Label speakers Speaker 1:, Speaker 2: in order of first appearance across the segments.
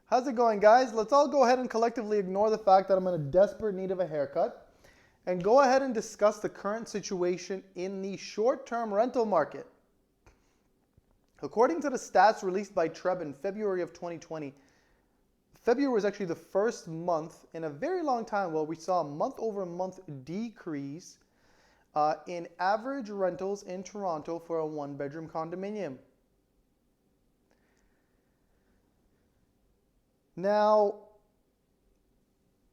Speaker 1: How's it going, guys? Let's all go ahead and collectively ignore the fact that I'm in a desperate need of a haircut and go ahead and discuss the current situation in the short-term rental market. According to the stats released by Treb in February of 2020, February was actually the first month in a very long time where we saw a month-over-month decrease in average rentals in Toronto for a one-bedroom condominium. Now,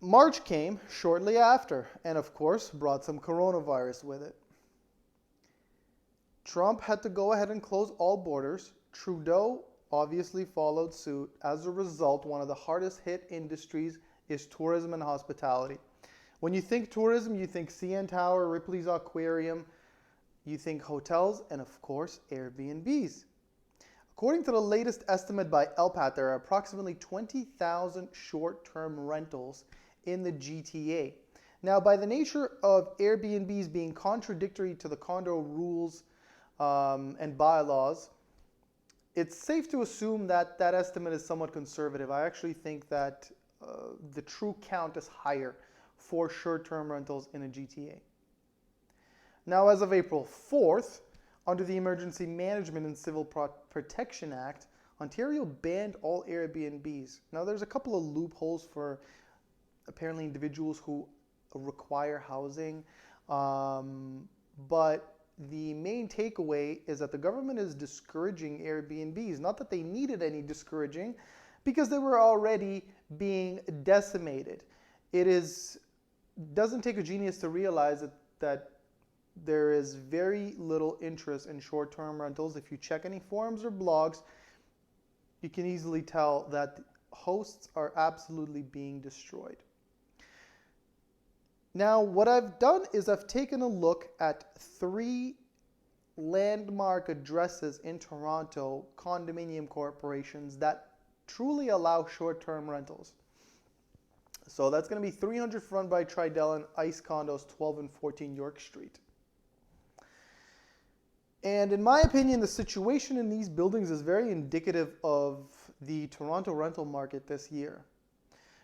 Speaker 1: March came shortly after, and of course, brought some coronavirus with it. Trump had to go ahead and close all borders. Trudeau obviously followed suit. As a result, one of the hardest hit industries is tourism and hospitality. When you think tourism, you think CN Tower, Ripley's Aquarium, you think hotels, and of course, Airbnbs. According to the latest estimate by LPAT, there are approximately 20,000 short-term rentals in the GTA. Now, by the nature of Airbnbs being contradictory to the condo rules and bylaws, it's safe to assume that that estimate is somewhat conservative. I actually think that the true count is higher for short-term rentals in a GTA. Now, as of April 4th, under the Emergency Management and Civil Protection Act, Ontario banned all Airbnbs. Now, there's a couple of loopholes for apparently individuals who require housing, but the main takeaway is that the government is discouraging Airbnbs. Not that they needed any discouraging, because they were already being decimated. Doesn't take a genius to realize that there is very little interest in short-term rentals. If you check any forums or blogs, you can easily tell that hosts are absolutely being destroyed. Now, what I've done is I've taken a look at 3 landmark addresses in Toronto, condominium corporations that truly allow short-term rentals. So that's going to be 300 Front by Tridel and Ice Condos, 12 and 14 York Street. And in my opinion, the situation in these buildings is very indicative of the Toronto rental market this year.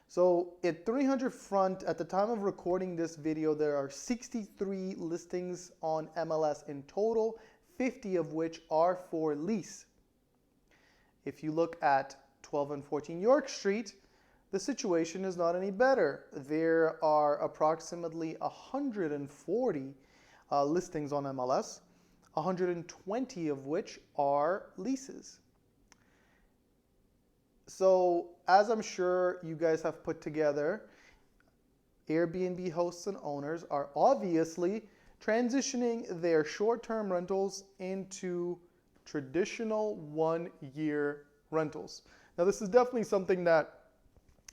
Speaker 1: So at 300 Front, at the time of recording this video, there are 63 listings on MLS in total, 50 of which are for lease. If you look at 12 and 14 York Street, the situation is not any better. There are approximately 140 listings on MLS, 120 of which are leases. So, as I'm sure you guys have put together, Airbnb hosts and owners are obviously transitioning their short-term rentals into traditional one-year rentals. Now, this is definitely something that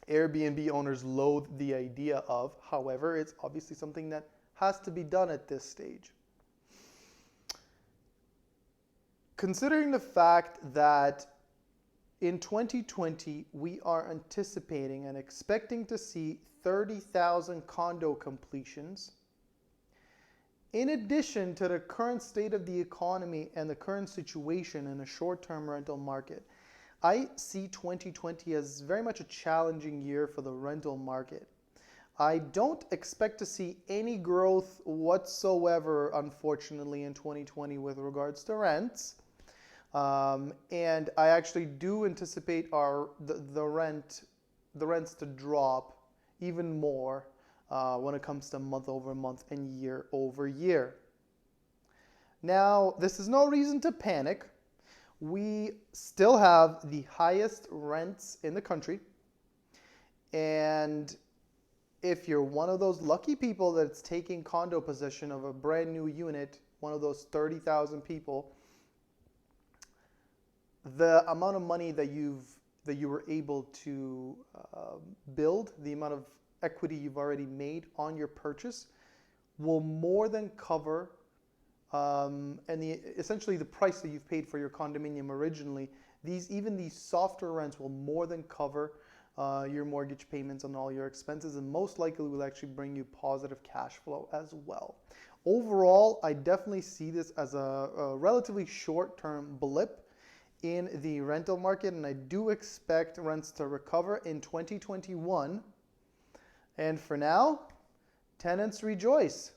Speaker 1: Airbnb owners loathe the idea of. However, it's obviously something that has to be done at this stage. Considering the fact that in 2020, we are anticipating and expecting to see 30,000 condo completions, in addition to the current state of the economy and the current situation in a short-term rental market, I see 2020 as very much a challenging year for the rental market. I don't expect to see any growth whatsoever, unfortunately, in 2020 with regards to rents. And I actually do anticipate the rents to drop even more when it comes to month over month and year over year. Now, this is no reason to panic. We still have the highest rents in the country. And if you're one of those lucky people that's taking condo possession of a brand new unit, one of those 30,000 people, the amount of money that you were able to build, the amount of equity you've already made on your purchase, will more than cover, and essentially the price that you've paid for your condominium originally. Even these softer rents will more than cover your mortgage payments and all your expenses, and most likely will actually bring you positive cash flow as well. Overall, I definitely see this as a relatively short-term blip in the rental market, and I do expect rents to recover in 2021. And for now, tenants rejoice.